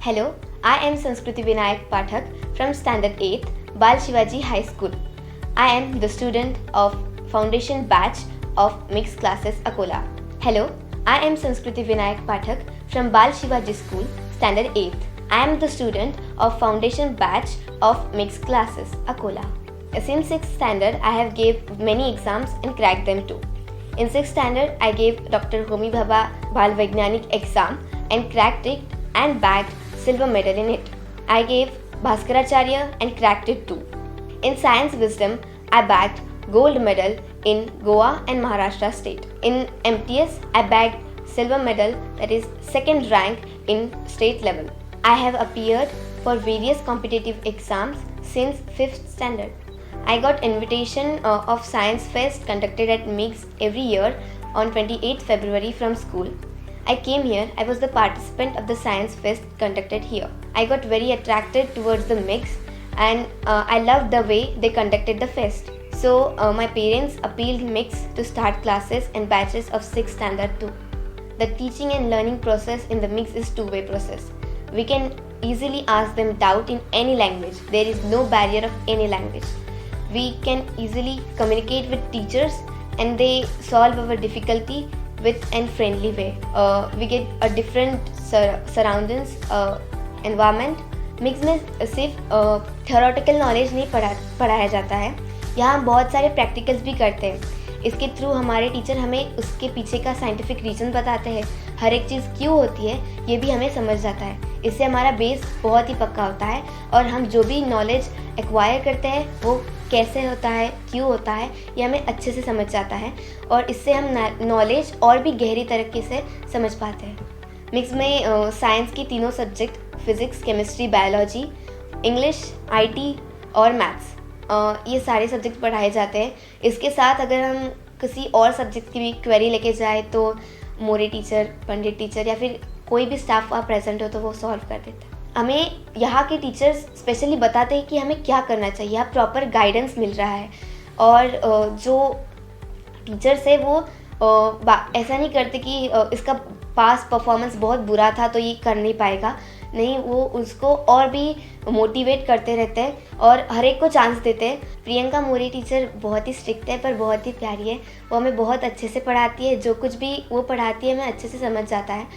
Hello, I am Sanskriti Vinayak Pathak from Standard 8th, Bal Shivaji High School. I am the student of Foundation Batch of Mixed Classes Akola. Hello, I am Sanskriti Vinayak Pathak from Bal Shivaji School, Standard 8th. I am the student of Foundation Batch of Mixed Classes Akola. Since 6th standard, I have gave many exams and cracked them too. In 6th standard, I gave Dr. Homi Bhabha Bal Vaigyanik exam and cracked it and bagged silver medal in it. I gave Bhaskaracharya and cracked it too. In Science Wisdom, I bagged gold medal in Goa and Maharashtra state. In MTS, I bagged silver medal, that is second rank in state level. I have appeared for various competitive exams since 5th standard. I got invitation of Science Fest conducted at MIGS every year on 28th February from school. I came here, I was the participant of the Science Fest conducted here. I got very attracted towards the MIGS and I loved the way they conducted the fest. So my parents appealed MIGS to start classes and batches of 6th standard too. The teaching and learning process in the MIGS is two-way process. We can easily ask them doubt in any language. There is no barrier of any language. We can easily communicate with teachers and they solve our difficulty with a friendly way. We get a different surroundings, environment. Mix में सिर्फ theoretical knowledge नहीं पढ़ाया जाता है, यहाँ हम बहुत सारे प्रैक्टिकल्स भी करते हैं. इसके थ्रू हमारे टीचर हमें उसके पीछे का साइंटिफिक रीज़न बताते हैं, हर एक चीज़ क्यों होती है ये भी हमें समझ जाता है. इससे हमारा बेस बहुत ही पक्का होता है और हम जो भी नॉलेज एक्वायर करते हैं वो कैसे होता है, क्यों होता है, ये हमें अच्छे से समझ जाता है और इससे हम नॉलेज और भी गहरी तरीके से समझ पाते हैं. मिक्स में साइंस की तीनों subject physics, chemistry, biology, English, IT और मैथ्स, ये सारे सब्जेक्ट पढ़ाए जाते हैं. इसके साथ अगर हम किसी और सब्जेक्ट की भी क्वेरी लेके जाए तो मोरे टीचर, पंडित टीचर या फिर कोई भी स्टाफ वहाँ प्रेजेंट हो तो वो सॉल्व कर देता है. हमें यहाँ के टीचर्स स्पेशली बताते हैं कि हमें क्या करना चाहिए, यहाँ प्रॉपर गाइडेंस मिल रहा है और जो टीचर्स है वो ऐसा नहीं करते कि इसका पास परफॉर्मेंस बहुत बुरा था तो ये कर नहीं पाएगा. नहीं, वो उसको और भी मोटिवेट करते रहते हैं और हर एक को चांस देते हैं. प्रियंका मोरे टीचर बहुत ही स्ट्रिक्ट है पर बहुत ही प्यारी है. वो हमें बहुत अच्छे से पढ़ाती है, जो कुछ भी वो पढ़ाती है हमें अच्छे से समझ जाता है.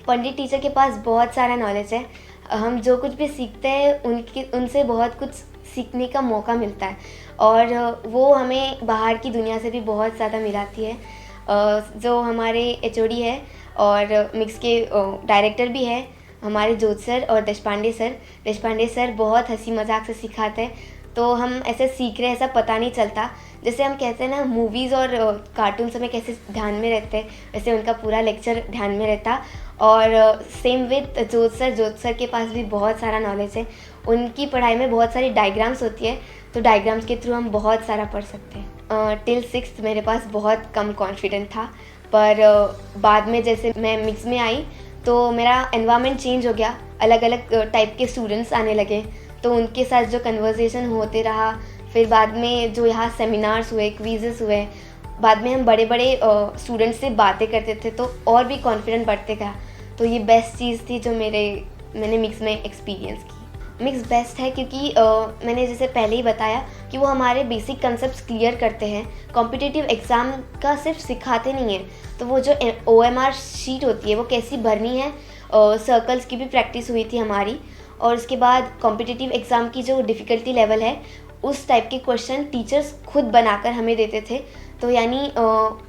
पंडित टीचर के पास बहुत सारा नॉलेज है, हम जो कुछ भी सीखते हैं उनसे बहुत कुछ सीखने का मौका मिलता है और वो हमें बाहर की दुनिया से भी बहुत ज़्यादा मिलाती है. जो हमारे एचओडी है और मिक्स के डायरेक्टर भी है हमारे जोत सर और देशपांडे सर बहुत हंसी मजाक से सिखाते हैं, तो हम ऐसे सीख रहे हैं ऐसा पता नहीं चलता. जैसे हम कहते हैं ना मूवीज़ और कार्टून्स में कैसे ध्यान में रहते हैं, वैसे उनका पूरा लेक्चर ध्यान में रहता. और सेम विद जोत सर के पास भी बहुत सारा नॉलेज है. उनकी पढ़ाई में बहुत सारी डायग्राम्स होती है, तो डायग्राम्स के थ्रू हम बहुत सारा पढ़ सकते हैं. टिल 6th मेरे पास बहुत कम कॉन्फिडेंट था, पर बाद में जैसे मैं मिक्स में आई तो मेरा एनवायरनमेंट चेंज हो गया, अलग अलग टाइप के स्टूडेंट्स आने लगे, तो उनके साथ जो कन्वर्सेशन होते रहा. फिर बाद में जो यहाँ सेमिनार्स हुए, क्विज़ेस हुए, बाद में हम बड़े बड़े स्टूडेंट्स से बातें करते थे तो और भी कॉन्फिडेंट बढ़ते गया. तो ये बेस्ट चीज़ थी जो मैंने मिक्स में एक्सपीरियंस की. मिक्स बेस्ट है क्योंकि मैंने जैसे पहले ही बताया कि वो हमारे बेसिक कंसेप्ट्स क्लियर करते हैं. कॉम्पिटिटिव एग्ज़ाम का सिर्फ सिखाते नहीं हैं, तो वो जो OMR शीट होती है वो कैसी भरनी है, सर्कल्स की भी प्रैक्टिस हुई थी हमारी. और उसके बाद कॉम्पिटिटिव एग्ज़ाम की जो डिफ़िकल्टी लेवल है उस टाइप के क्वेश्चन टीचर्स खुद बनाकर हमें देते थे, तो यानी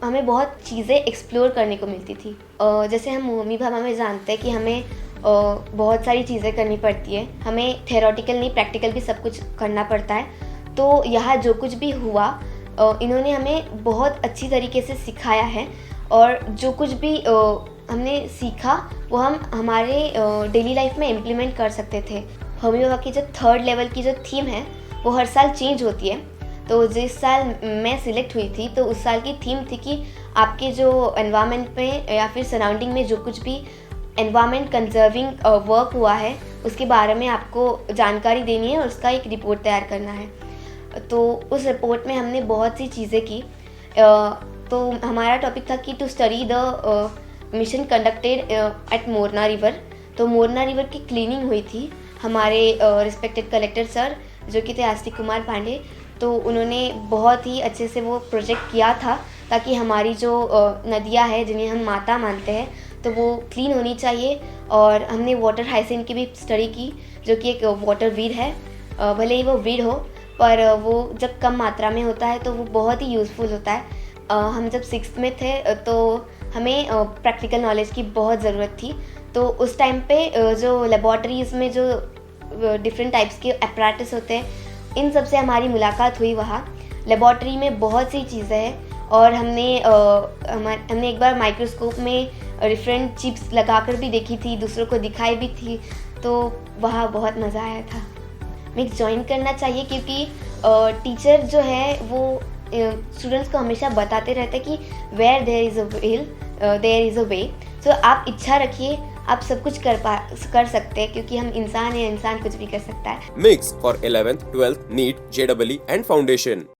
हमें बहुत चीज़ें एक्सप्लोर करने को मिलती थी. जैसे हम होमी भाभा में जानते हैं कि हमें बहुत सारी चीज़ें करनी पड़ती है, हमें थ्योरेटिकल नहीं प्रैक्टिकल भी सब कुछ करना पड़ता है. तो यहाँ जो कुछ भी हुआ इन्होंने हमें बहुत अच्छी तरीके से सिखाया है और जो कुछ भी हमने सीखा वो हम हमारे डेली लाइफ में इम्प्लीमेंट कर सकते थे. होमी भाभा की जो 3rd लेवल की जो थीम है वो हर साल चेंज होती है. तो जिस साल मैं सिलेक्ट हुई थी तो उस साल की थीम थी कि आपके जो एनवायरनमेंट में या फिर सराउंडिंग में जो कुछ भी एनवायरनमेंट कंजर्विंग वर्क हुआ है उसके बारे में आपको जानकारी देनी है और उसका एक रिपोर्ट तैयार करना है. तो उस रिपोर्ट में हमने बहुत सी चीज़ें की. तो हमारा टॉपिक था कि to study the mission conducted at Morna river. तो मोरना रिवर की क्लीनिंग हुई थी। हमारे रिस्पेक्टेड कलेक्टर सर जो कि थे आस्तिक कुमार पांडे, तो उन्होंने बहुत ही अच्छे से वो प्रोजेक्ट किया था ताकि हमारी जो नदियाँ हैं जिन्हें हम माता मानते हैं तो वो क्लीन होनी चाहिए। और हमने वाटर हाइजीन की भी स्टडी की जो कि एक वाटर वीड है। भले ही वो वीड हो पर वो जब कम मात्रा में होता है तो वो बहुत ही यूज़फुल होता है। हम जब 6th में थे तो हमें प्रैक्टिकल नॉलेज की बहुत ज़रूरत थी। तो उस टाइम पे जो लेबॉर्ट्रीज़ में जो डिफरेंट टाइप्स के अपैरेटस होते हैं इन सब से हमारी मुलाकात हुई वहाँ। लेबॉर्ट्री में बहुत सी चीज़ें हैं और हमने एक बार माइक्रोस्कोप में डिफरेंट चिप्स लगाकर भी देखी थी, दूसरों को दिखाई भी थी, तो वहाँ बहुत मज़ा आया था। मिक्स ज्वाइन करना चाहिए क्योंकि टीचर जो है वो स्टूडेंट्स को हमेशा बताते रहते हैं कि where there is a will there is a way. तो आप इच्छा रखिए, आप सब कुछ कर सकते हैं क्योंकि हम इंसान हैं, इंसान कुछ भी कर सकता है। Mix for 11th, 12th, NEET, JEE and foundation.